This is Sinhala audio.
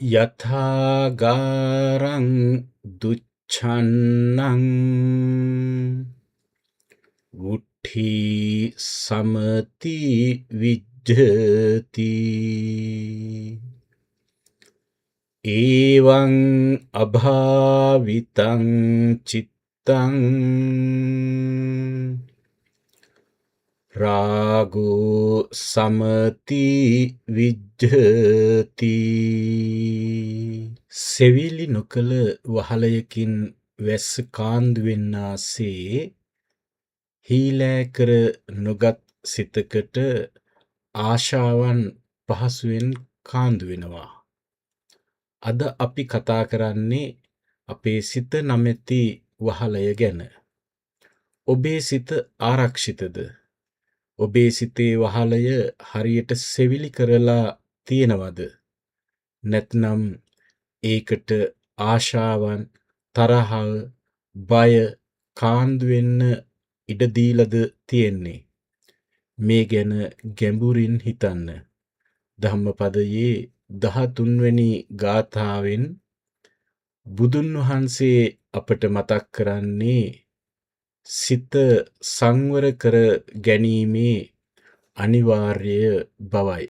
යථාගාරං දුච්ඡන්නං වුට්ඨි සමති විජ්ජති එවං අභාවිතං චිත්තං රාගෝ සමති විජ්ජති සෙවිලි නොකළ වහලයකින් වැස්ස කාන්දු වෙන්නාසේ හීලෑකර නොගත් සිතකට ආශාවන් පහසුවෙන් කාන්දු වෙනවා. අද අපි කතා කරන්නේ අපේ සිත නමැති වහලය ගැන. ඔබේ සිත ආරක්ෂිතද? ඔබේ සිතේ වහලය හරියට සෙවිලි කරලා තියෙනවද? නැත්නම් ඒකට ආශාවන්, තරහව, බය, කාන්දු වෙන්න ඉඩ දීලාද තියෙන්නේ? මේ ගැන ගැඹුරින් හිතන්න. ධම්මපදයේ 13 වෙනි ගාථාවෙන් බුදුන් වහන්සේ අපට මතක් කරන්නේ සිත සංවර කර ගැනීමේ අනිවාර්ය බවයි.